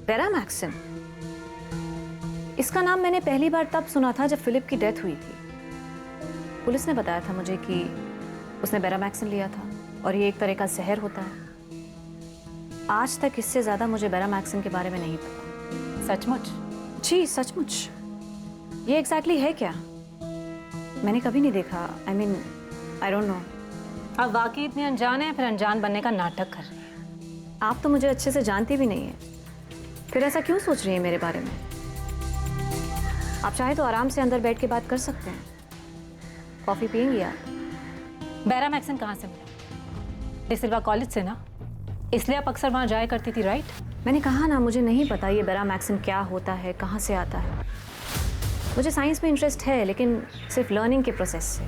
बेरामैक्सिन? इसका नाम मैंने पहली बार तब सुना था जब फिलिप की डेथ हुई थी। पुलिस ने बताया था मुझे कि उसने बेरामैक्सिन लिया था और ये एक तरह का जहर होता है। आज तक इससे ज्यादा मुझे बेरामैक्सिन के बारे में नहीं पता। सचमुच? जी सचमुच। ये एग्जैक्टली है क्या? मैंने कभी नहीं देखा। I don't know. आप वाकई इतने अनजान हैं, फिर अनजान बनने का नाटक कर रही हैं। आप तो मुझे अच्छे से जानती भी नहीं है, फिर ऐसा क्यों सोच रही है मेरे बारे में? आप चाहे तो आराम से अंदर बैठ के बात कर सकते हैं। कॉफी पियेंगी आप? बेरामैक्सिन कहाँ से मिला? डिसिल्वा कॉलेज से ना, इसलिए आप अक्सर वहाँ जाया करती थी, राइट? मैंने कहा ना, मुझे नहीं पता ये बेरामैक्सिन क्या होता है, कहाँ से आता है। मुझे साइंस में इंटरेस्ट है, लेकिन सिर्फ लर्निंग के प्रोसेस से।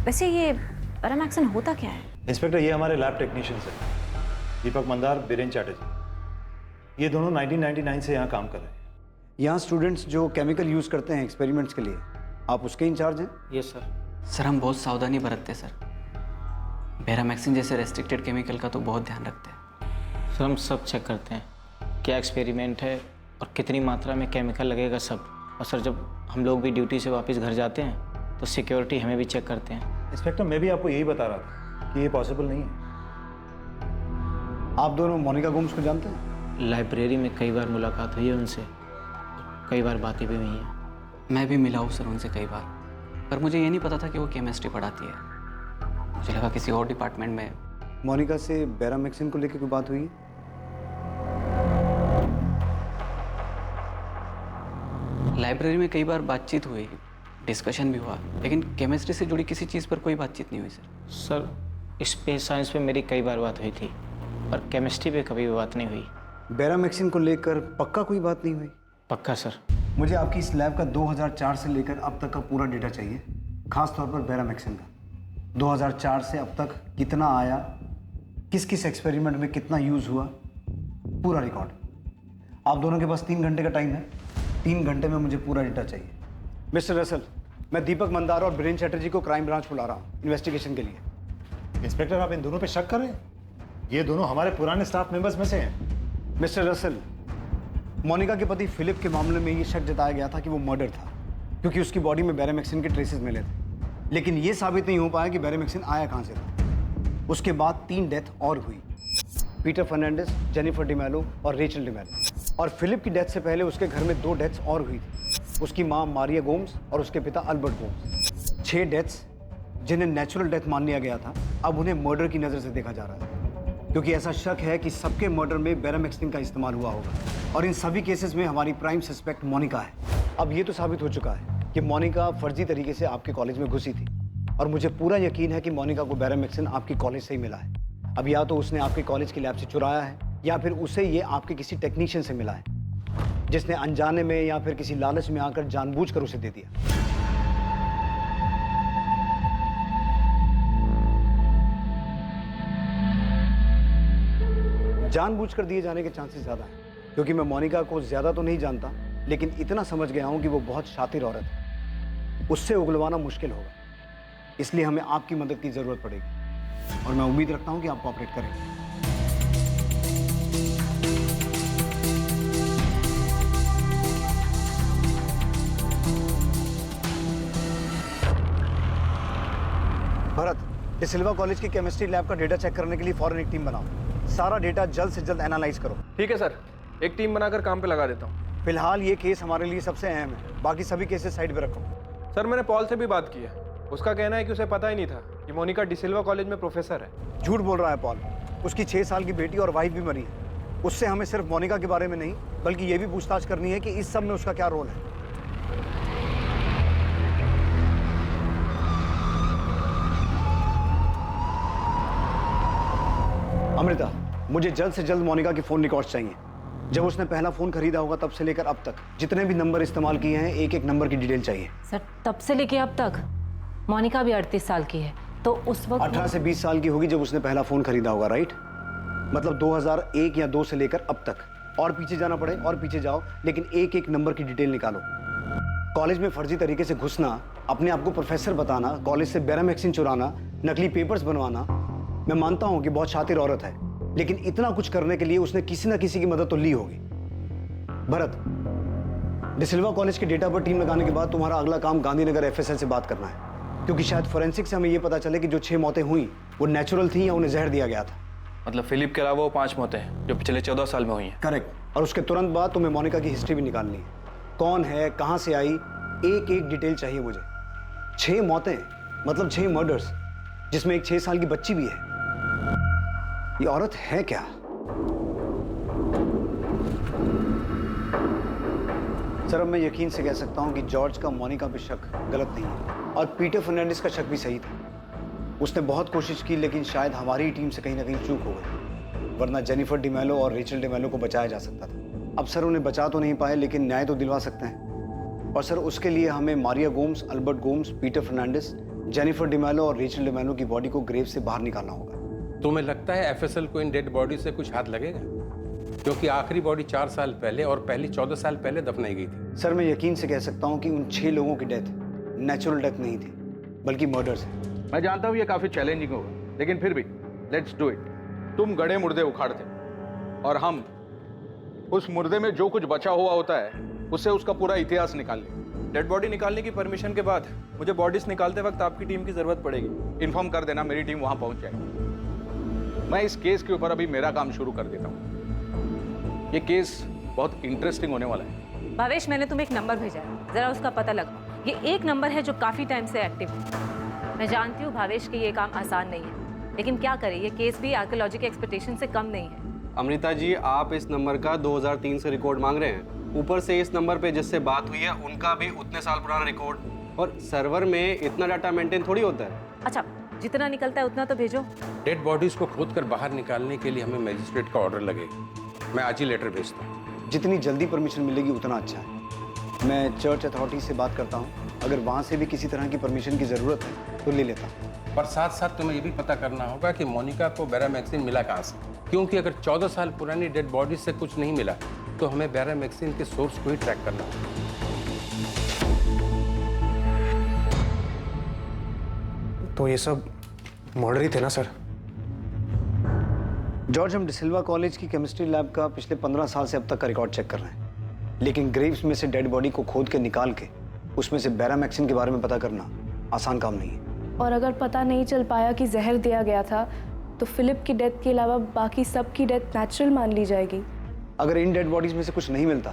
वैसे ये बेरामैक्सिन होता क्या है? इंस्पेक्टर, ये हमारे लैब टेक्नीशियंस हैं, दीपक मंदार, बीरेन चैटर्जी। ये दोनों 1999 से यहाँ काम कर रहे हैं। यहाँ स्टूडेंट्स जो केमिकल यूज़ करते हैं एक्सपेरिमेंट्स के लिए, आप उसके इंचार्ज हैं? Yes sir. सर हम बहुत सावधानी बरतते हैं सर। बेरामैक्सिन जैसे रेस्ट्रिक्टेड केमिकल का तो बहुत ध्यान रखते हैं। सर हम सब चेक करते हैं, क्या एक्सपेरिमेंट है और कितनी मात्रा में केमिकल लगेगा सब। और सर जब हम लोग भी ड्यूटी से वापस घर जाते हैं तो सिक्योरिटी हमें भी चेक करते हैं। इंस्पेक्टर, मैं भी आपको यही बता रहा था कि ये पॉसिबल नहीं है। आप दोनों मोनिका गोम्स को जानते हैं? लाइब्रेरी में कई बार मुलाकात हुई है उनसे, कई बार बातें भी हुई हैं। मैं भी मिला हूँ सर उनसे कई बार, पर मुझे ये नहीं पता था कि वो केमिस्ट्री पढ़ाती है। मुझे लगा किसी और डिपार्टमेंट में। मोनिका से बेरामैक्सिन को लेकर कोई बात हुई है? लाइब्रेरी में कई बार बातचीत हुई, डिस्कशन भी हुआ, लेकिन केमिस्ट्री से जुड़ी किसी चीज़ पर कोई बातचीत नहीं हुई सर। सर स्पेस साइंस पे मेरी कई बार बात हुई थी, पर केमिस्ट्री पे कभी भी बात नहीं हुई। बेरामैक्सिन को लेकर पक्का कोई बात नहीं हुई? पक्का सर। मुझे आपकी इस लैब का 2004 से लेकर अब तक का पूरा डेटा चाहिए, खास तौर पर बेरामैक्सिन का। 2004 से अब तक कितना आया, किस किस एक्सपेरिमेंट में कितना यूज़ हुआ, पूरा रिकॉर्ड। आप दोनों के पास 3 घंटे का टाइम है। 3 घंटे में मुझे पूरा डेटा चाहिए। मिस्टर रसल, मैं दीपक मंदार और बीरेन चैटर्जी को क्राइम ब्रांच बुला रहा हूँ इन्वेस्टिगेशन के लिए। इंस्पेक्टर, आप इन दोनों पे शक कर रहे हैं? ये दोनों हमारे पुराने स्टाफ मेंबर्स में से हैं। मिस्टर रसल, मोनिका के पति फिलिप के मामले में ये शक जताया गया था कि वो मर्डर था, क्योंकि उसकी बॉडी में बेरामैक्सिन के ट्रेसेस मिले थे। लेकिन ये साबित नहीं हो पाया कि बेरामैक्सिन आया कहाँ से था। उसके बाद 3 डेथ और हुई, पीटर फर्नांडिस, जेनिफर डिमेलो और रेचल डिमेलो। और फिलिप की डेथ से पहले उसके घर में 2 डेथ्स और हुई थी, उसकी माँ मारिया गोम्स और उसके पिता अल्बर्ट गोम्स। 6 डेथ्स जिन्हें नेचुरल डेथ मान लिया गया था, अब उन्हें मर्डर की नज़र से देखा जा रहा है, क्योंकि ऐसा शक है कि सबके मर्डर में बेरामैक्सिन का इस्तेमाल हुआ होगा। और इन सभी केसेस में हमारी प्राइम सस्पेक्ट मोनिका है। अब ये तो साबित हो चुका है कि मोनिका फर्जी तरीके से आपके कॉलेज में घुसी थी, और मुझे पूरा यकीन है कि मोनिका को बेरामैक्सिन आपके कॉलेज से ही मिला है। अब या तो उसने आपके कॉलेज की लैब से चुराया है, या फिर उसे ये आपके किसी टेक्नीशियन से मिला है, जिसने अनजाने में या फिर किसी लालच में आकर जानबूझकर उसे दे दिया। जानबूझकर दिए जाने के चांसेस ज़्यादा हैं, क्योंकि मैं मोनिका को ज़्यादा तो नहीं जानता, लेकिन इतना समझ गया हूं कि वो बहुत शातिर औरत है। उससे उगलवाना मुश्किल होगा, इसलिए हमें आपकी मदद की ज़रूरत पड़ेगी, और मैं उम्मीद रखता हूं कि आप कोऑपरेट करेंगे। भरत, डिसिल्वा कॉलेज की केमिस्ट्री लैब का डेटा चेक करने के लिए फौरन एक टीम बनाओ। सारा डेटा जल्द से जल्द एनालाइज करो। ठीक है सर, एक टीम बनाकर काम पे लगा देता हूँ। फिलहाल ये केस हमारे लिए सबसे अहम है, बाकी सभी केसेस साइड पे रखो। सर मैंने पॉल से भी बात की है, उसका कहना है कि उसे पता ही नहीं था कि मोनिका डिसिल्वा कॉलेज में प्रोफेसर है। झूठ बोल रहा है पॉल। उसकी 6 साल की बेटी और वाइफ भी मरी है। उससे हमें सिर्फ मोनिका के बारे में नहीं, बल्कि ये भी पूछताछ करनी है कि इस सब में उसका क्या रोल है। अमृता, मुझे जल्द से जल्द मोनिका की फ़ोन रिकॉर्ड्स चाहिए। जब उसने पहला फ़ोन खरीदा होगा तब से लेकर अब तक जितने भी नंबर इस्तेमाल किए हैं, एक एक नंबर की डिटेल चाहिए। सर तब से लेके अब तक? मोनिका भी 38 साल की है, तो उस वक्त 18 से 20 साल की होगी जब उसने पहला फ़ोन खरीदा होगा, राइट? मतलब 2001 या 2 से लेकर अब तक। और पीछे जाना पड़े और पीछे जाओ, लेकिन एक एक नंबर की डिटेल निकालो। कॉलेज में फर्जी तरीके से घुसना, अपने आप को प्रोफेसर बताना, कॉलेज से बेरामैक्सिन चुराना, नकली पेपर्स बनवाना। मैं मानता हूँ कि बहुत शातिर औरत है, लेकिन इतना कुछ करने के लिए उसने किसी ना किसी की मदद तो ली होगी। भरत, डिसिल्वा कॉलेज के डेटा पर टीम लगाने के बाद तुम्हारा अगला काम गांधीनगर एफएसएल से बात करना है, क्योंकि शायद फोरेंसिक से हमें यह पता चले कि जो 6 मौतें हुई वो नेचुरल थी या उन्हें जहर दिया गया था। मतलब फिलिप के अलावा वो 5 मौतें हैं जो पिछले 14 साल में हुई हैं। करेक्ट। और उसके तुरंत बाद तुम्हें मोनिका की हिस्ट्री भी निकालनी है। कौन है, कहां से आई, एक एक डिटेल चाहिए मुझे। 6 मौतें मतलब 6 मर्डर्स, जिसमें एक 6 साल की बच्ची भी है। ये औरत है क्या? सर, अब मैं यकीन से कह सकता हूं कि जॉर्ज का मोनिका पे शक गलत नहीं है और पीटर फर्नांडिस का शक भी सही था। उसने बहुत कोशिश की, लेकिन शायद हमारी टीम से कहीं ना कहीं चूक हो गई, वरना जेनिफर डिमेलो और रेचल डिमेलो को बचाया जा सकता था। अब सर उन्हें बचा तो नहीं पाए, लेकिन न्याय तो दिलवा सकते हैं। और सर उसके लिए हमें Maria Gomes, Albert Gomes, Peter Fernandes, Jennifer D'Mello और रेचल डिमेलो की बॉडी को ग्रेव से बाहर निकालना होगा। तुम्हें लगता है एफएसएल को इन डेड बॉडी से कुछ हाथ लगेगा? क्योंकि आखिरी बॉडी 4 साल पहले और पहली 14 साल पहले दफनाई गई थी। सर, मैं यकीन से कह सकता हूं कि उन 6 लोगों की डेथ नेचुरल डेथ नहीं थी, बल्कि मर्डर्स है। मैं जानता हूँ ये काफी चैलेंजिंग होगा, लेकिन फिर भी लेट्स डू इट। तुम गड़े मुर्दे उखाड़ते और हम उस मुर्दे में जो कुछ बचा हुआ होता है उससे उसका पूरा इतिहास निकाल लें। डेड बॉडी निकालने की परमिशन के बाद मुझे बॉडीज निकालते वक्त आपकी टीम की जरूरत पड़ेगी। इन्फॉर्म कर देना, मेरी टीम वहां पहुंच जाएगी। मैं इस केस के ऊपर अभी मेरा काम शुरू कर देता हूँ। ये केस बहुत इंटरेस्टिंग होने वाला है। भावेश, मैंने तुम्हें एक नंबर भेजा है, जरा उसका पता लगाओ। ये एक नंबर है जो काफी टाइम से एक्टिव है। मैं जानती हूँ भावेश कि ये काम आसान नहीं है, लेकिन क्या करें, ये केस भी आर्कियोलॉजी के एक्सपेक्टेशन से कम नहीं है। अमृता जी, आप इस नंबर का 2003 से रिकॉर्ड मांग रहे हैं। ऊपर से इस नंबर पे जिससे बात हुई है उनका भी उतने साल पुराना रिकॉर्ड, और सर्वर में इतना डाटा मेंटेन थोड़ी होता है। अच्छा, जितना निकलता है उतना तो भेजो। डेड बॉडीज को खोदकर बाहर निकालने के लिए हमें मजिस्ट्रेट का ऑर्डर लगेगा। मैं आज ही लेटर भेजता हूँ। जितनी जल्दी परमिशन मिलेगी उतना अच्छा है। मैं चर्च अथॉरिटी से बात करता हूँ, अगर वहाँ से भी किसी तरह की परमिशन की ज़रूरत है तो ले लेता हूँ। पर साथ साथ तुम्हें ये भी पता करना होगा कि मोनिका को बेरामैक्सिन मिला कहाँ से, क्योंकि अगर 14 साल पुरानी डेड बॉडी से कुछ नहीं मिला तो हमें बेरामैक्सिन के सोर्स को ही ट्रैक करना होगा। तो ये सब मर्डर ही थे ना सर? जॉर्ज, हम डिसिल्वा कॉलेज की केमिस्ट्री लैब का पिछले 15 साल से अब तक का रिकॉर्ड चेक कर रहे हैं, लेकिन ग्रेव्स में से डेड बॉडी को खोद के निकाल के उसमें से बेरामैक्सिन के बारे में पता करना आसान काम नहीं है। और अगर पता नहीं चल पाया कि जहर दिया गया था तो फिलिप की डेथ के अलावा बाकी सब की डेथ नेचुरल मान ली जाएगी। अगर इन डेड बॉडीज में से कुछ नहीं मिलता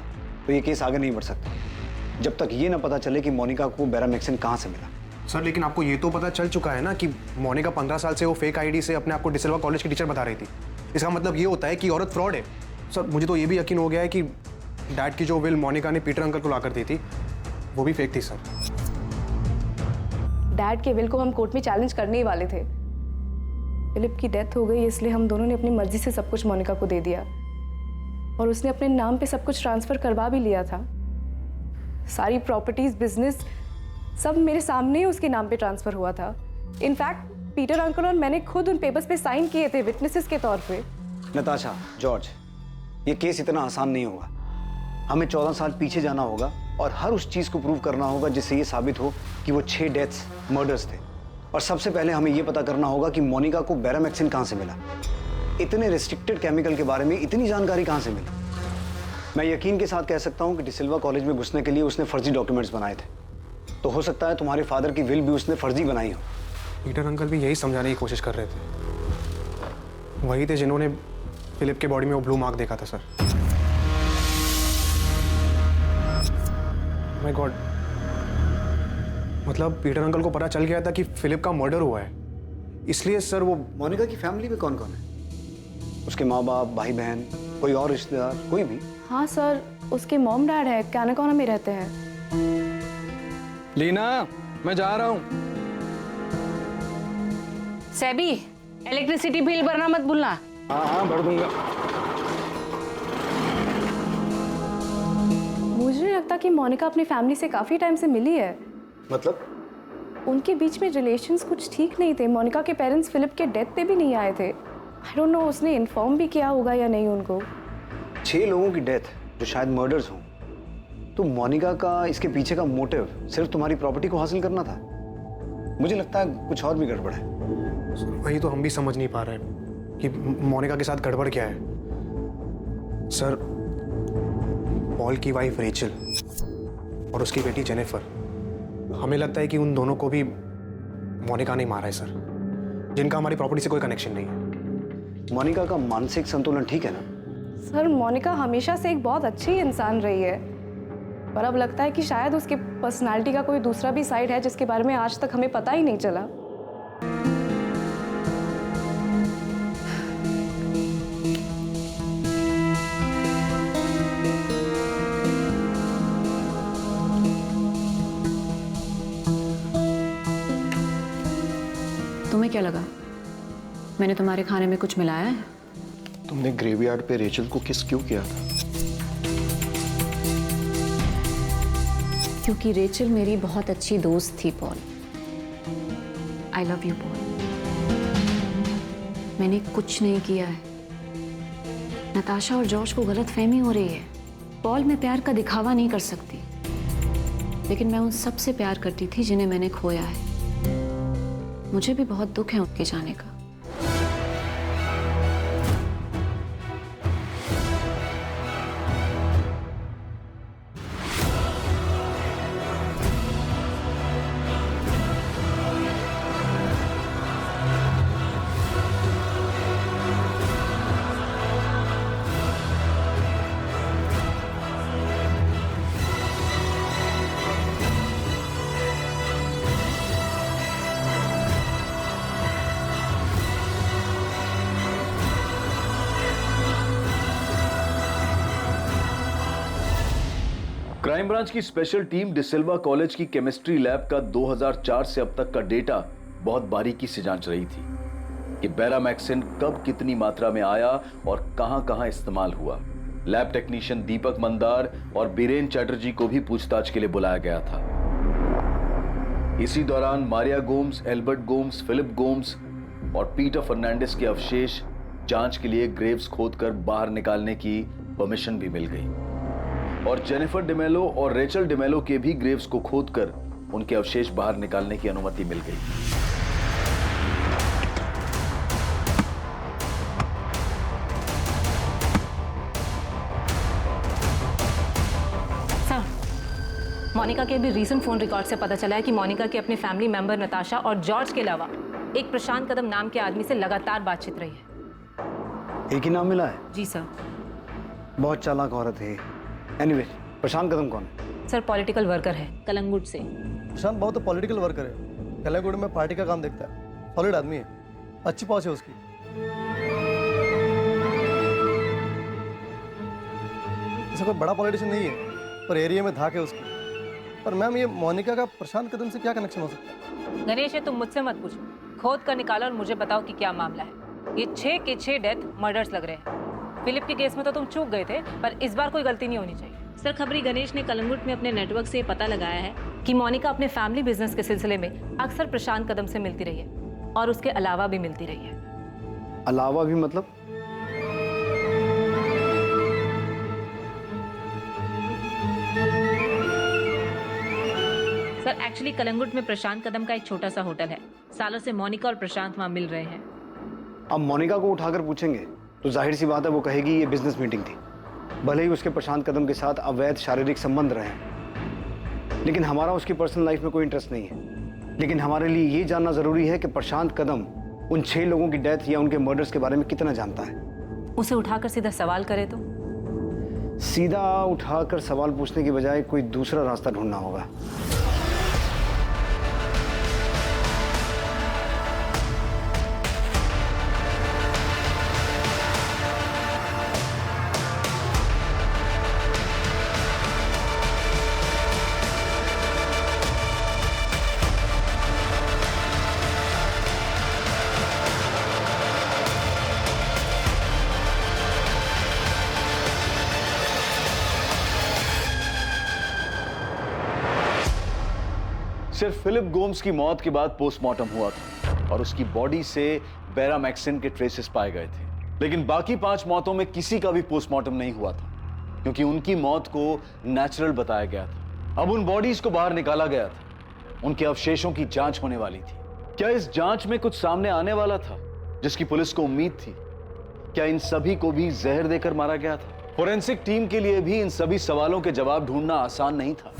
तो ये केस आगे नहीं बढ़ सकता जब तक ये ना पता चले कि मोनिका को बेरामैक्सिन कहाँ से मिला। सर, लेकिन आपको ये तो पता चल चुका है ना कि मोनिका 15 साल से वो फेक आईडी से अपने आप को डिसिल्वा कॉलेज की टीचर बता रही थी। इसका मतलब ये होता है कि औरत फ्रॉड है। सर, मुझे तो ये भी यकीन हो गया है कि डैड की जो विल मोनिका ने पीटर अंकल को ला कर दी थी वो भी फेक थी। सर, डैड के विल को हम कोर्ट में चैलेंज करने ही वाले थे। फिलिप की डेथ हो गई इसलिए हम दोनों ने अपनी मर्जी से सब कुछ मोनिका को दे दिया और उसने अपने नाम पे सब कुछ ट्रांसफर करवा भी लिया था। सारी प्रॉपर्टीज, बिजनेस सब मेरे सामने ही उसके नाम पे ट्रांसफर हुआ था। इनफैक्ट पीटर अंकल और मैंने खुद उन पेपर्स पे साइन किए थे विटनेसेस के तौर पे। नताशा, जॉर्ज, ये केस इतना आसान नहीं होगा। हमें 14 साल पीछे जाना होगा और हर उस चीज को प्रूव करना होगा जिससे ये साबित हो कि वो 6 डेथ्स मर्डर्स थे। और सबसे पहले हमें ये पता करना होगा कि मोनिका को बेरामैक्सिन कहाँ से मिला। इतने रिस्ट्रिक्टेड केमिकल के बारे में इतनी जानकारी कहाँ से मिली? मैं यकीन के साथ कह सकता हूँ कि डिसिल्वा कॉलेज में घुसने के लिए उसने फर्जी डॉक्यूमेंट्स बनाए थे, तो हो सकता है तुम्हारे फादर की विल भी उसने फर्जी बनाई हो। पीटर अंकल भी यही समझाने की कोशिश कर रहे थे। वही थे जिन्होंने फिलिप के बॉडी में वो ब्लू मार्क देखा था। सर, माय गॉड, मतलब पीटर अंकल को पता चल गया था कि फिलिप का मर्डर हुआ है, इसलिए सर वो। मोनिका की फैमिली में कौन कौन है? उसके माँ बाप, भाई बहन, कोई और रिश्तेदार, कोई भी? हाँ सर, उसके मॉम डैड है, कैनाकोना में रहते हैं। लीना, मैं जा रहा हूँ। सेबी, इलेक्ट्रिसिटी बिल भरना मत भूलना। हाँ, भर दूंगा। मुझे नहीं लगता कि मोनिका अपनी फैमिली से काफी टाइम से मिली है। मतलब? उनके बीच में रिलेशंस कुछ ठीक नहीं थे। मोनिका के पेरेंट्स फिलिप के डेथ पे भी नहीं आए थे। आई डोंट नो उसने इन्फॉर्म भी किया होगा या नहीं उनको। 6 लोगों की डेथ जो शायद मर्डर्स हों, तो मोनिका का इसके पीछे का मोटिव सिर्फ तुम्हारी प्रॉपर्टी को हासिल करना था? मुझे लगता है कुछ और भी गड़बड़ है। वही तो हम भी समझ नहीं पा रहे हैं। कि मोनिका के साथ गड़बड़ क्या है। सर, पॉल की वाइफ रेचल और उसकी बेटी जेनिफर, हमें लगता है कि उन दोनों को भी मोनिका ने मारा है सर, जिनका हमारी प्रॉपर्टी से कोई कनेक्शन नहीं है। मोनिका का मानसिक संतुलन ठीक है ना? सर, मोनिका हमेशा से एक बहुत अच्छी इंसान रही है, पर अब लगता है कि शायद उसकी पर्सनालिटी का कोई दूसरा भी साइड है जिसके बारे में आज तक हमें पता ही नहीं चला। तुम्हें क्या लगा मैंने तुम्हारे खाने में कुछ मिलाया है? तुमने ग्रेवयार्ड पे रेचल को किस क्यों किया था? क्योंकि रेचल मेरी बहुत अच्छी दोस्त थी Paul. I love you Paul. मैंने कुछ नहीं किया है। नताशा और जॉर्ज को गलतफहमी हो रही है। पॉल मैं प्यार का दिखावा नहीं कर सकती, लेकिन मैं उन सब से प्यार करती थी जिन्हें मैंने खोया है। मुझे भी बहुत दुख है उनके जाने का। क्राइम ब्रांच की स्पेशल टीम डिसिल्वा कॉलेज की केमिस्ट्री लैब का 2004 से अब तक का डेटा बहुत बारीकी से जांच रही थी कि बेरामैक्सिन कब कितनी मात्रा में आया और कहां-कहां इस्तेमाल हुआ। लैब टेक्नीशियन दीपक मंदार और बीरेन चैटर्जी को भी पूछताछ के लिए बुलाया गया था। इसी दौरान मारिया गोम्स, एल्बर्ट गोम्स, फिलिप गोम्स और पीटर फर्नांडिस के अवशेष जांच के लिए ग्रेव्स खोदकर बाहर निकालने की परमिशन भी मिल गई और जेनिफर डिमेलो और रेचल डिमेलो के भी ग्रेव्स को खोदकर उनके अवशेष बाहर निकालने की अनुमति मिल गई। सर, मोनिका के भी रीसेंट फोन रिकॉर्ड से पता चला है कि मोनिका के अपने फैमिली मेंबर नताशा और जॉर्ज के अलावा एक प्रशांत कदम नाम के आदमी से लगातार बातचीत रही है। एक ही नाम मिला है? जी सर। बहुत चालाक औरत है। एनीवे, प्रशांत कदम कौन है? सर, पॉलिटिकल वर्कर है कलंगुट से। प्रशांत बहुत पॉलिटिकल वर्कर है, कलंगुट में पार्टी का काम देखता है, सॉलिड आदमी है, अच्छी पहुंच है उसकी। ऐसा कोई बड़ा पॉलिटिशियन नहीं है, पर एरिया में धाक है उसकी। पर मैम, ये मोनिका का प्रशांत कदम से क्या कनेक्शन हो सकता है? गणेश, ये तुम मुझसे मत पूछो, खोद कर निकालो और मुझे बताओ कि क्या मामला है। ये 6 के 6 डेथ मर्डर्स लग रहे हैं। फिलिप के केस में तो तुम चूक गए थे, पर इस बार कोई गलती नहीं होनी चाहिए। सर, खबरी गणेश ने कलंगुट में अपने नेटवर्क से पता लगाया है कि मोनिका अपने फैमिली बिजनेस के सिलसिले में अक्सर प्रशांत कदम से मिलती रही है और उसके अलावा भी मिलती रही है। अलावा भी मतलब? सर, एक्चुअली कलंगुट में प्रशांत कदम का एक छोटा सा होटल है। सालों से मोनिका और प्रशांत वहां मिल रहे हैं। अब मोनिका को उठाकर पूछेंगे तो जाहिर सी बात है वो कहेगी ये बिजनेस मीटिंग थी, भले ही उसके प्रशांत कदम के साथ अवैध शारीरिक संबंध रहे हैं। लेकिन हमारा उसकी पर्सनल लाइफ में कोई इंटरेस्ट नहीं है। लेकिन हमारे लिए ये जानना जरूरी है कि प्रशांत कदम उन 6 लोगों की डेथ या उनके मर्डर्स के बारे में कितना जानता है। उसे उठाकर सीधा सवाल करे तो? सीधा उठाकर सवाल पूछने की बजाय कोई दूसरा रास्ता ढूंढना होगा। सिर्फ फिलिप गोम्स की मौत के बाद पोस्टमार्टम हुआ था और उसकी बॉडी से बेरामैक्सिन के ट्रेसेस पाए गए थे, लेकिन बाकी 5 मौतों में किसी का भी पोस्टमार्टम नहीं हुआ था क्योंकि उनकी मौत को नेचुरल बताया गया था। अब उन बॉडीज को बाहर निकाला गया था, उनके अवशेषों की जांच होने वाली थी। क्या इस जांच में कुछ सामने आने वाला था जिसकी पुलिस को उम्मीद थी? क्या इन सभी को भी जहर देकर मारा गया था? फोरेंसिक टीम के लिए भी इन सभी सवालों के जवाब ढूंढना आसान नहीं था।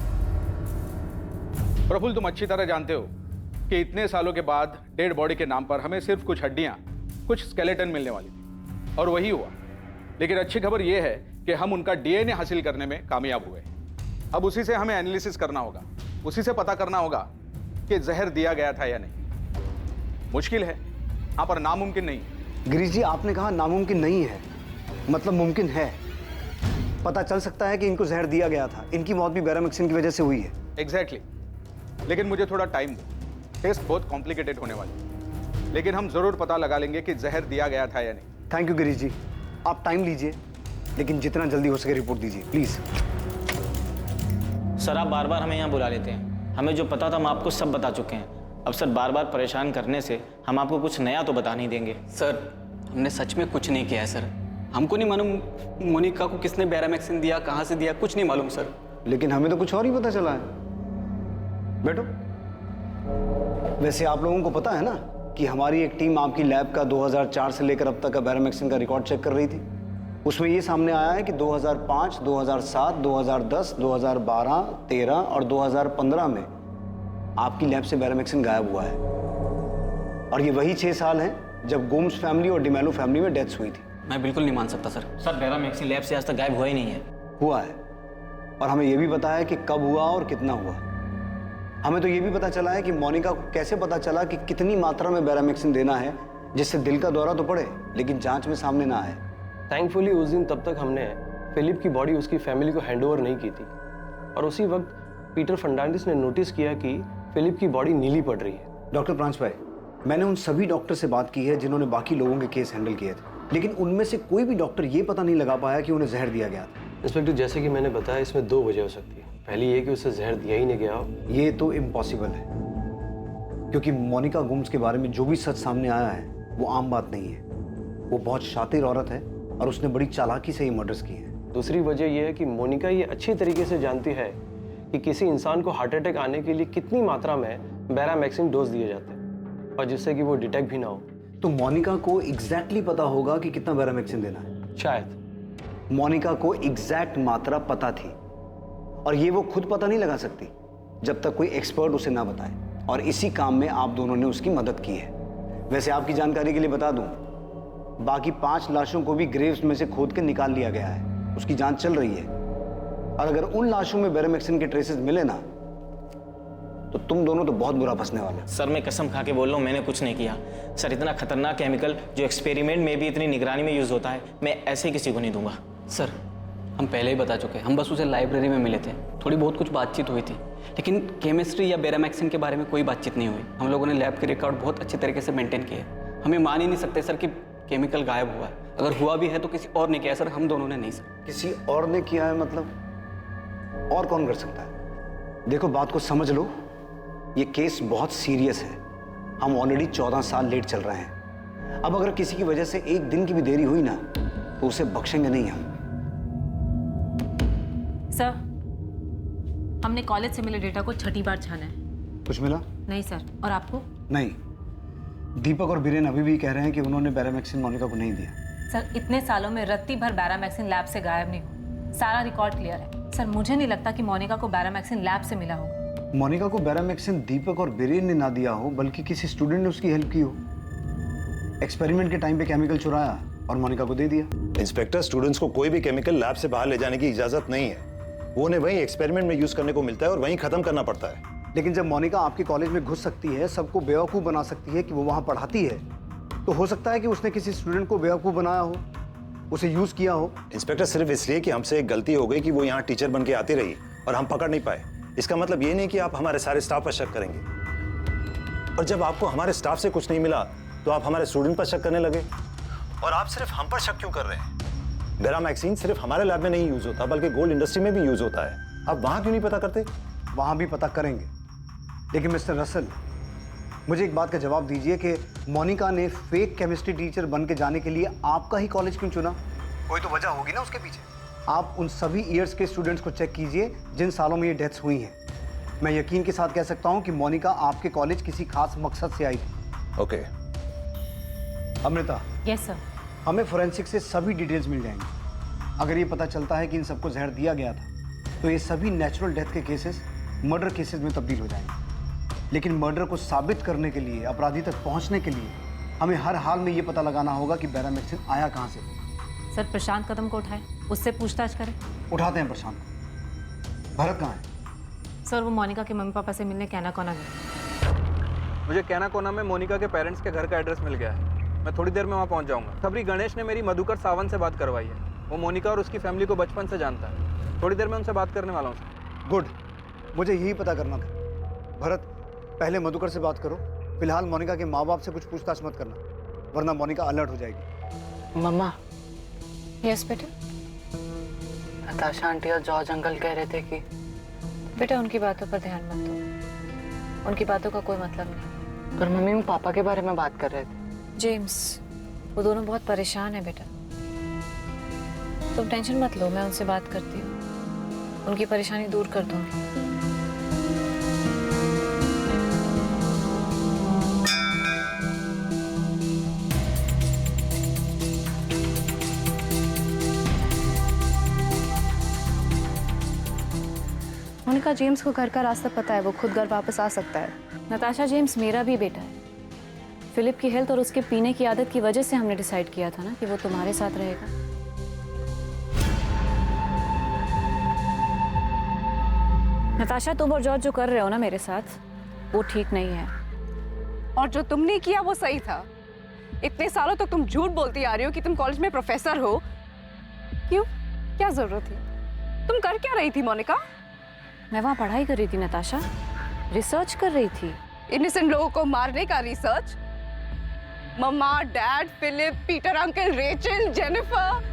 प्रफुल्ल, तुम अच्छी तरह जानते हो कि इतने सालों के बाद डेड बॉडी के नाम पर हमें सिर्फ कुछ हड्डियां, कुछ स्केलेटन मिलने वाली थी, और वही हुआ। लेकिन अच्छी खबर यह है कि हम उनका डीएनए हासिल करने में कामयाब हुए। अब उसी से हमें एनालिसिस करना होगा, उसी से पता करना होगा कि जहर दिया गया था या नहीं। मुश्किल है, यहाँ पर नामुमकिन नहीं। गिरीश जी, आपने कहा नामुमकिन नहीं है, मतलब मुमकिन है। पता चल सकता है कि इनको जहर दिया गया था। इनकी मौत भी बैरामिक्सिन की वजह से हुई है। एग्जैक्टली। लेकिन मुझे थोड़ा टाइम दो, टेस्ट बहुत कॉम्प्लिकेटेड होने वाली है, लेकिन हम जरूर पता लगा लेंगे कि जहर दिया गया था या नहीं। थैंक यू गिरीश जी, आप टाइम लीजिए, लेकिन जितना जल्दी हो सके रिपोर्ट दीजिए प्लीज। सर, आप बार बार हमें यहाँ बुला लेते हैं। हमें जो पता था हम आपको सब बता चुके हैं। अब सर, बार बार परेशान करने से हम आपको कुछ नया तो बता नहीं देंगे। सर, हमने सच में कुछ नहीं किया है सर। हमको नहीं मालूम मोनिका को किसने बैरामैक्सिन दिया, कहाँ से दिया, कुछ नहीं मालूम सर। लेकिन हमें तो कुछ और ही पता चला है। बैठो। वैसे आप लोगों को पता है ना कि हमारी एक टीम आपकी लैब का 2004 से लेकर अब तक का बैरामैक्सिन का रिकॉर्ड चेक कर रही थी। उसमें ये सामने आया है कि 2005, 2007, 2010, 2012, 13 और 2015 में आपकी लैब से बैरामैक्सिन गायब हुआ है। और ये वही 6 साल हैं जब गोम्स फैमिली और डिमेलो फैमिली में डेथ्स हुई थी। मैं बिल्कुल नहीं मान सकता सर। सर, बैरामैक्सिन लैब से आज तक गायब हुआ ही नहीं है। हुआ है, और हमें यह भी पता है कि कब हुआ और कितना हुआ। हमें तो ये भी पता चला है कि मोनिका को कैसे पता चला कि कितनी मात्रा में बैरामैक्सिन देना है जिससे दिल का दौरा तो पड़े लेकिन जांच में सामने ना आए। थैंकफुली उस दिन तब तक हमने फिलिप की बॉडी उसकी फैमिली को हैंडओवर नहीं की थी, और उसी वक्त पीटर फर्नांडिस ने नोटिस किया कि फिलिप की बॉडी नीली पड़ रही है। डॉक्टर प्रांस भाई, मैंने उन सभी डॉक्टर से बात की है जिन्होंने बाकी लोगों के केस हैंडल किए थे, लेकिन उनमें से कोई भी डॉक्टर ये पता नहीं लगा पाया कि उन्हें जहर दिया गया था। इंस्पेक्टर, जैसे कि मैंने बताया, इसमें 2 वजह हो सकती है। पहली ये कि उसे जहर दिया ही नहीं गया हो। ये तो इम्पॉसिबल है, क्योंकि मोनिका गुम्स के बारे में जो भी सच सामने आया है वो आम बात नहीं है। वो बहुत शातिर औरत है और उसने बड़ी चालाकी से ये मर्डर्स किए हैं। दूसरी वजह यह है कि मोनिका ये अच्छी तरीके से जानती है कि किसी इंसान को हार्ट अटैक आने के लिए कितनी मात्रा में बैरामैक्सिन डोज दिए जाते हैं, और जिससे कि वो डिटेक्ट भी ना हो। तो मोनिका को एग्जैक्टली पता होगा कि कितना बैरामैक्सिन देना है। शायद मोनिका को एग्जैक्ट मात्रा पता थी, और ये वो खुद पता नहीं लगा सकती जब तक कोई एक्सपर्ट उसे ना बताए, और इसी काम में आप दोनों ने उसकी मदद की है। वैसे आपकी जानकारी के लिए बता दूं, बाकी 5 लाशों को भी ग्रेव्स में से खोद के निकाल लिया गया है। उसकी जांच चल रही है, और अगर उन लाशों में बैरामैक्सिन के ट्रेसेस मिले ना, तो तुम दोनों तो बहुत बुरा फंसने वाले हो। सर, मैं कसम खा के बोल रहा हूँ, मैंने कुछ नहीं किया। सर, इतना खतरनाक केमिकल जो एक्सपेरिमेंट में भी इतनी निगरानी में यूज होता है, मैं ऐसे किसी को नहीं दूंगा। सर, हम पहले ही बता चुके हैं, हम बस उसे लाइब्रेरी में मिले थे, थोड़ी बहुत कुछ बातचीत हुई थी, लेकिन केमिस्ट्री या बैरामैक्सिन के बारे में कोई बातचीत नहीं हुई। हम लोगों ने लैब के रिकॉर्ड बहुत अच्छे तरीके से मेंटेन किए। हमें मान ही नहीं सकते सर कि केमिकल गायब हुआ है। अगर हुआ भी है तो किसी और ने किया है सर, हम दोनों ने नहीं सर। किसी और ने किया है मतलब? और कौन कर सकता है? देखो, बात को समझ लो, ये केस बहुत सीरियस है। हम ऑलरेडी 14 साल लेट चल रहे हैं। अब अगर किसी की वजह से एक दिन की भी देरी हुई ना, तो उसे बख्शेंगे नहीं हम। सर, हमने कॉलेज से मिले डेटा को 6ठी बार छाना है। कुछ मिला? नहीं सर। और आपको? नहीं। दीपक और बीरेन अभी भी कह रहे हैं कि उन्होंने बैरामैक्सिन मोनिका को नहीं दिया। सर, इतने सालों में रत्ती भर बैरामैक्सिन लैब से गायब नहीं हुआ। सारा रिकॉर्ड क्लियर है। सर, मुझे नहीं लगता कि मोनिका को बैरामैक्सिन लैब से मिला होगा। मोनिका को बैरामैक्सिन दीपक और बीरेन ने ना दिया हो, बल्कि किसी स्टूडेंट ने उसकी हेल्प की हो। एक्सपेरिमेंट के टाइम पे केमिकल चुराया और मोनिका को दे दिया। इंस्पेक्टर, स्टूडेंट्स को कोई भी केमिकल लैब से बाहर ले जाने की इजाजत नहीं है। वो उन्हें वहीं एक्सपेरिमेंट में यूज करने को मिलता है और वहीं खत्म करना पड़ता है। लेकिन जब मोनिका आपके कॉलेज में घुस सकती है, सबको बेवकूफ़ बना सकती है कि वो वहाँ पढ़ाती है, तो हो सकता है कि उसने किसी स्टूडेंट को बेवकूफ़ बनाया हो, उसे यूज़ किया हो। इंस्पेक्टर, सिर्फ इसलिए कि हमसे एक गलती हो गई कि वो यहाँ टीचर बन के आती रही और हम पकड़ नहीं पाए, इसका मतलब ये नहीं कि आप हमारे सारे स्टाफ पर शक करेंगे। और जब आपको हमारे स्टाफ से कुछ नहीं मिला तो आप हमारे स्टूडेंट पर शक करने लगे। और आप सिर्फ हम पर शक क्यों कर रहे हैं? बैरामैक्सिन सिर्फ हमारे लैब में नहीं यूज होता, बल्कि गोल्ड इंडस्ट्री में भी यूज होता है। आप वहां क्यों नहीं पता करते? वहां भी पता करेंगे, लेकिन मिस्टर रसल, मुझे एक बात का जवाब दीजिए कि मोनिका ने फेक केमिस्ट्री टीचर बन के जाने के लिए आपका ही कॉलेज क्यों चुना? कोई तो वजह होगी ना उसके पीछे। आप उन सभी ईयर्स के स्टूडेंट्स को चेक कीजिए जिन सालों में ये डेथ्स हुई हैं। मैं यकीन के साथ कह सकता हूं कि मोनिका आपके कॉलेज किसी खास मकसद से आई थी। ओके। Amrita, yes sir. हमें फोरेंसिक से सभी डिटेल्स मिल जाएंगी। अगर ये पता चलता है कि इन सबको जहर दिया गया था तो ये सभी नेचुरल डेथ के केसेस मर्डर केसेस में तब्दील हो जाएंगे। लेकिन मर्डर को साबित करने के लिए, अपराधी तक पहुंचने के लिए हमें हर हाल में ये पता लगाना होगा कि बेरामेक्सिन आया कहाँ से। सर प्रशांत कदम को उठाए, उससे पूछताछ करें। उठाते हैं प्रशांत को। भरत कहाँ है? सर वो मोनिका के मम्मी पापा से मिलने कैना कोना गए। मुझे कैना कोना में मोनिका के पेरेंट्स के घर का एड्रेस मिल गया है। मैं थोड़ी देर में वहाँ पहुँच जाऊँगा। खबरी गणेश ने मेरी मधुकर सावंत से बात करवाई है। वो मोनिका और उसकी फैमिली को बचपन से जानता है। थोड़ी देर में उनसे बात करने वाला हूँ। गुड, मुझे यही पता करना था। भरत, पहले मधुकर से बात करो। फिलहाल मोनिका के माँ बाप से कुछ पूछताछ मत करना, वरना मोनिका अलर्ट हो जाएगी। मम्मा, यस बेटा। नताशा आंटी और जॉर्ज अंकल कह रहे थे कि बेटा उनकी बातों पर ध्यान मत दो, उनकी बातों का कोई मतलब नहीं। पर मम्मी वो पापा के बारे में बात कर रहे थे। जेम्स, वो दोनों बहुत परेशान है बेटा। तुम टेंशन मत लो, मैं उनसे बात करती हूँ, उनकी परेशानी दूर कर दूंगी। मोनिका, जेम्स को घर का रास्ता पता है, वो खुद घर वापस आ सकता है। नताशा, जेम्स मेरा भी बेटा है। फिलिप की हेल्थ और उसके पीने की आदत की वजह से हमने डिसाइड किया था ना कि वो तुम्हारे साथ रहेगा। नताशा, तुम और जॉर्ज जो कर रहे हो ना मेरे साथ, वो ठीक नहीं है। और जो तुमने किया वो सही था। इतने सालों तक तुम झूठ बोलती आ रही हो कि तुम कॉलेज में प्रोफेसर हो। क्यों? क्या जरूरत थी? तुम कर क्या रही थी मोनिका? मैं वहाँ पढ़ाई कर रही थी नताशा, रिसर्च कर रही थी। इनोसेंट लोगों को मारने का research? Mama, dad, Philip, Peter uncle, Rachel, Jennifer.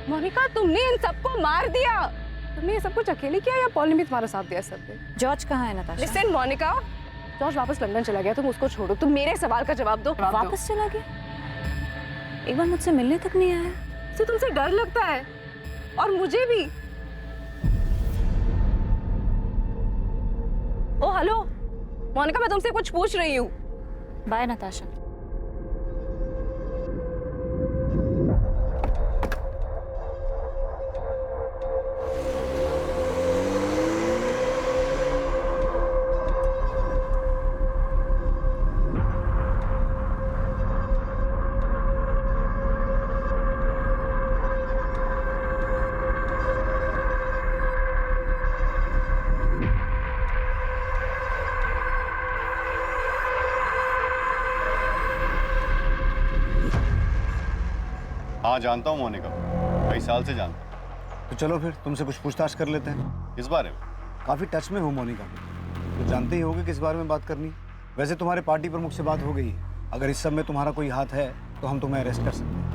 Monica, तुमने इन सबको मार दिया। तुमने ये सब कुछ अकेले किया या पॉल ने भी तुम्हारा साथ दिया सब में? जॉर्ज कहाँ है नताशा? लिसन मोनिका, जॉर्ज वापस लंदन चला गया, तुम उसको छोड़ो। तुम मेरे सवाल का जवाब दो। वापस चला गया? एक बार मुझसे मिलने तक नहीं आया। तो तुमसे डर लगता है? और मुझे भी। ओ हेलो मोनिका, मैं तुमसे कुछ पूछ रही हूँ। बाय नताशा। हाँ जानता हूँ मोनिका, कई साल से जानता हूँ। तो चलो फिर तुमसे कुछ पूछताछ कर लेते हैं। इस बारे में काफी टच में हो मोनिका को, तो जानते ही होगे किस बारे में बात करनी। वैसे तुम्हारे पार्टी प्रमुख से बात हो गई है। अगर इस सब में तुम्हारा कोई हाथ है तो हम तुम्हें अरेस्ट कर सकते हैं।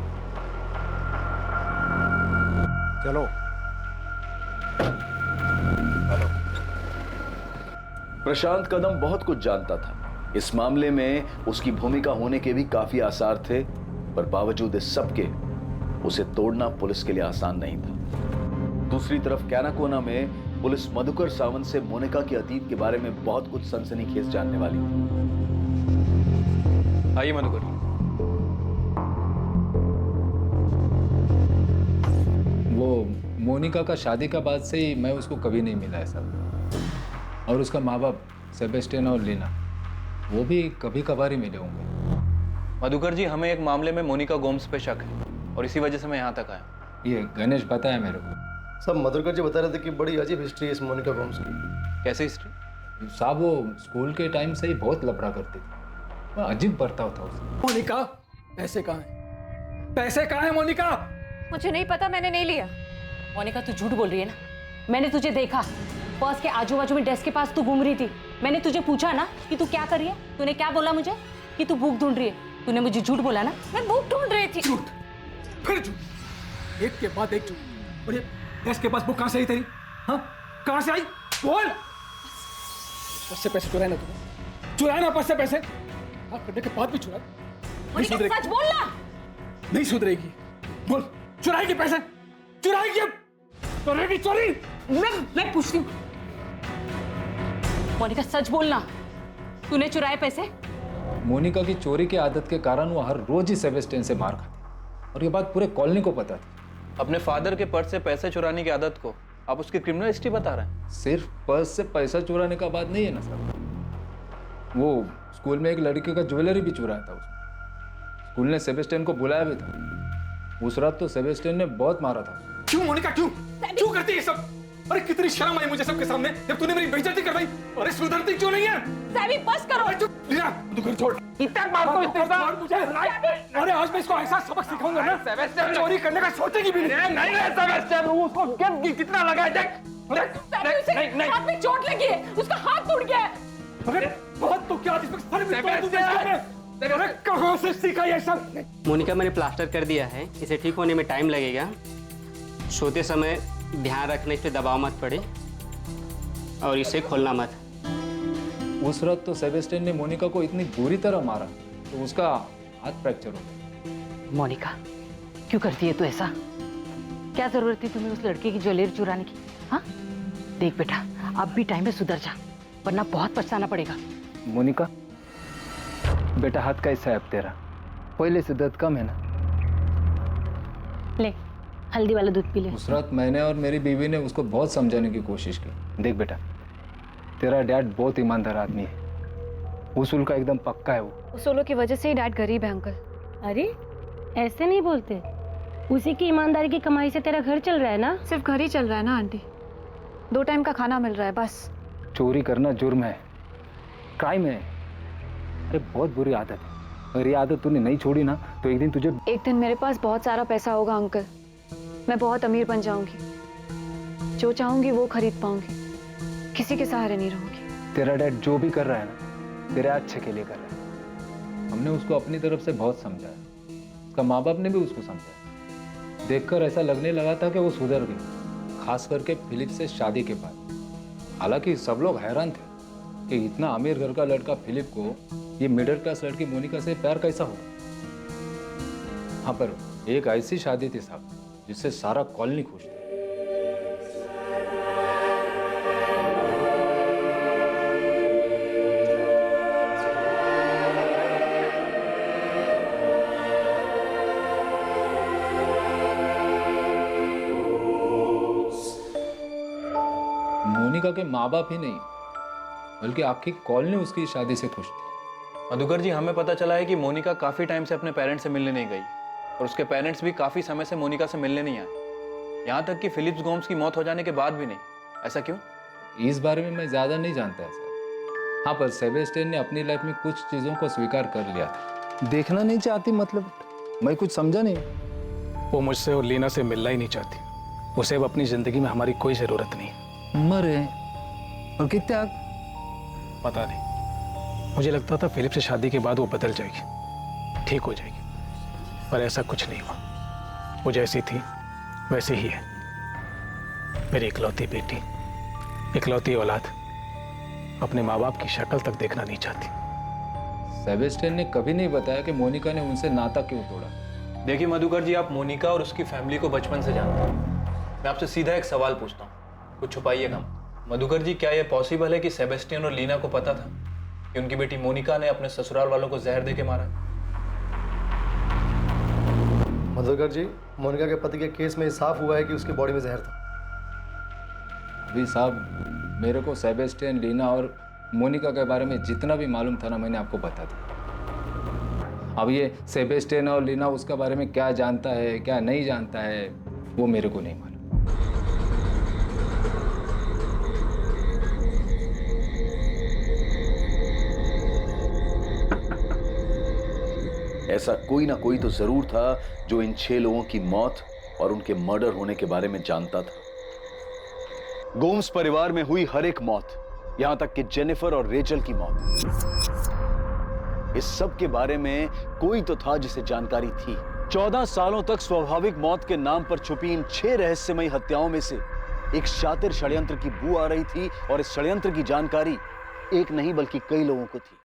चलो। हेलो। प्रशांत कदम बहुत कुछ जानता था। इस मामले में उसकी भूमिका होने के भी काफी आसार थे, पर बावजूद इस सब के उसे तोड़ना पुलिस के लिए आसान नहीं था। दूसरी तरफ कैनाकोना में पुलिस मधुकर सावंत से मोनिका के अतीत के बारे में बहुत कुछ सनसनीखेज जानने वाली थी। आइए मधुकर। वो मोनिका का शादी का बाद से ही मैं उसको कभी नहीं मिला है सर। और उसका माँ बाप सेबेस्टियन और लीना, वो भी कभी कभार ही मिले होंगे। मधुकर जी, हमें एक मामले में मोनिका गोम्स पे शक है और इसी वजह से मैं यहाँ तक आया। ये गणेश बताया मेरे को। सब मधुकर जी बता रहे थे कि बड़ी अजीब हिस्ट्री है इस मोनिका गोम्स की। कैसे हिस्ट्री? साहब वो स्कूल के टाइम से ही बहुत लफड़ा करती थी, अजीब बर्ताव था उसका। मोनिका, पैसे कहाँ हैं? पैसे कहाँ हैं मोनिका? मुझे नहीं पता, मैंने नहीं लिया। मोनिका, तू झूठ बोल रही है ना? मैंने तुझे देखा, पर्स के आजू बाजू में डेस्क के पास तू घूम रही थी। मैंने तुझे पूछा ना कि तू क्या कर रही है, तूने क्या बोला मुझे? कि तू बुक ढूंढ रही है। तूने मुझे झूठ बोला ना? मैं बुक ढूंढ रही थी। झूठ, फिर झूठ, एक के बाद एक झूठ। और ये डेस्क के पास बुक कहाँ से आई तेरी? हाँ, कहाँ से आई? बोल। पर्स से पैसे चुराए ना तूने? चुराए ना पर्स से पैसे? हाँ, करने के बाद भी चुराए। नहीं सुधरेगी। सच बोलना। नहीं सुधरेगी। बोल, चुराएगी पैसे? चुराएगी अब? करेगी चोरी? मैं पूछती हूँ। मोनिका, सच बोलना, तूने चुराए पैसे? मोनिका की चोरी की आदत के कारण वो हर रोज ही सेबेस्टियन से मार खाती। और ये बात पूरे कॉलोनी को पता थी। अपने फादर के पर्स से पैसे चुराने की आदत को आप उसकी क्रिमिनल हिस्ट्री बता रहे हैं? सिर्फ पर्स से पैसा चुराने का बात नहीं है ना सर, वो स्कूल में एक लड़के का ज्वेलरी भी चुराया था उसने। स्कूल ने सेबेस्टियन को बुलाया भी था। उस रात तो सेबेस्टियन ने बहुत मारा था। क्यों मोनिका, क्यों करती है ये सब? अरे कितनी शर्म आई मुझे सबके सामने जब तूने मेरी बेइज्जती करवाई। अरे सुधरती क्यों नहीं है? सैवी बस करो। लीना तू घर छोड़। इतना मार को इतने मार मुझे। अरे आज मैं इसको ऐसा सबक सिखाऊंगा ना, सेबेस्टियन चोरी करने का सोचेगी भी नहीं। नहीं है सेबेस्टियन, उसको कितना लगा है देख। नहीं, हाथ में चोट लगी है, उसका हाथ टूट गया है। अरे बहुत तो क्या इसमें सर में तोड़ दूं इसको। अरे कहां से सीखा ये सब? मोनिका मैंने प्लास्टर कर दिया है, इसे ठीक होने में टाइम लगेगा। सोते समय ध्यान रखने इस पे दबाव मत पड़े और इसे खोलना मत। उस रात तो सेबेस्टियन ने मोनिका को इतनी बुरी तरह मारा तो उसका हाथ फ्रैक्चर हो गया। मोनिका क्यों करती है तू ऐसा? क्या जरूरत थी तुम्हें उस लड़के की ज्वेलरी चुराने की? हाँ देख बेटा, अब भी टाइम में सुधर जा, वरना बहुत पछताना पड़ेगा। मोनिका बेटा, हाथ कैसा है अब तेरा? पहले से दर्द कम है ना? ले हल्दी वाला दूध पी ले। उस रात मैंने और मेरी बीवी ने उसको बहुत समझाने की कोशिश की। देख बेटा, तेरा डैड बहुत ईमानदार आदमी है, उसूल का एकदम पक्का है वो। उसूलों की वजह से ही डैड गरीब है अंकल। अरे ऐसे नहीं बोलते, उसी की ईमानदारी की कमाई से तेरा घर चल रहा है ना। सिर्फ घर ही चल रहा है ना आंटी, 2 टाइम का खाना मिल रहा है बस। चोरी करना जुर्म है, क्राइम है। अरे बहुत बुरी आदत है, अगर ये आदत तूने नहीं छोड़ी ना तो एक दिन तुझे। एक दिन मेरे पास बहुत सारा पैसा होगा अंकल, मैं बहुत अमीर बन जाऊंगी, जो चाहूंगी वो खरीद पाऊंगी, किसी के सहारे नहीं रहूंगी। तेरा डैड जो भी कर रहा है ना तेरे अच्छे के लिए कर रहा है। हमने उसको अपनी तरफ से बहुत समझाया, उसका माँ बाप ने भी उसको समझाया। देखकर ऐसा लगने लगा था कि वो सुधर गई, खास करके फिलिप से शादी के बाद। हालांकि सब लोग हैरान थे कि इतना अमीर घर का लड़का फिलिप को ये मिडिल क्लास लड़की मोनिका से प्यार कैसा होगा। हाँ, पर एक ऐसी शादी थी साहब जिससे सारा कॉलोनी खुश था। मोनिका के माँ बाप ही नहीं बल्कि आपकी कॉलोनी उसकी शादी से खुश थी। मधुकर जी, हमें पता चला है कि मोनिका काफी टाइम से अपने पेरेंट्स से मिलने नहीं गई और उसके पेरेंट्स भी काफी समय से मोनिका से मिलने नहीं आए, यहाँ तक कि फिलिप्स गोम्स की मौत हो जाने के बाद भी नहीं। ऐसा क्यों? इस बारे में मैं ज्यादा नहीं जानता है सर। हाँ, पर सेबेस्टियन ने अपनी लाइफ में कुछ चीजों को स्वीकार कर लिया था। देखना नहीं चाहती मतलब? मैं कुछ समझा नहीं। वो मुझसे और लीना से मिलना ही नहीं चाहती। उसे अब अपनी जिंदगी में हमारी कोई जरूरत नहीं। मरे और कितना? पता नहीं, मुझे लगता था फिलिप से शादी के बाद वो बदल जाएगी, ठीक हो जाएगी, पर ऐसा कुछ नहीं हुआ। वो जैसी थी वैसी ही है। मेरी इकलौती बेटी, इकलौती औलाद अपने माँ बाप की शक्ल तक देखना नहीं चाहती। सेबेस्टियन ने कभी नहीं बताया कि मोनिका ने उनसे नाता क्यों तोड़ा। देखिए मधुकर जी, आप मोनिका और उसकी फैमिली को बचपन से जानते हैं। मैं आपसे सीधा एक सवाल पूछता हूँ, कुछ छुपाइएगा। मधुकर जी, क्या यह पॉसिबल है कि सेबेस्टियन और लीना को पता था कि उनकी बेटी मोनिका ने अपने ससुराल वालों को जहर देके मारा? मधुकर जी, मोनिका के पति के केस में साफ हुआ है कि उसकी बॉडी में जहर था। अभी साहब, मेरे को सेबेस्टियन, लीना और मोनिका के बारे में जितना भी मालूम था ना मैंने आपको बता दिया। अब ये सेबेस्टियन और लीना उसके बारे में क्या जानता है क्या नहीं जानता है वो मेरे को नहीं मालूम। ऐसा कोई ना कोई तो जरूर था जो इन 6 लोगों की मौत और उनके मर्डर होने के बारे में जानता था। गोम्स परिवार में हुई हर एक मौत, यहां तक कि जेनिफर और रेचल की मौत, इस सब के बारे में कोई तो था जिसे जानकारी थी। 14 सालों तक स्वाभाविक मौत के नाम पर छुपी इन 6 रहस्यमयी हत्याओं में से एक शातिर षड्यंत्र की बू आ रही थी और इस षड्यंत्र की जानकारी एक नहीं बल्कि कई लोगों को थी।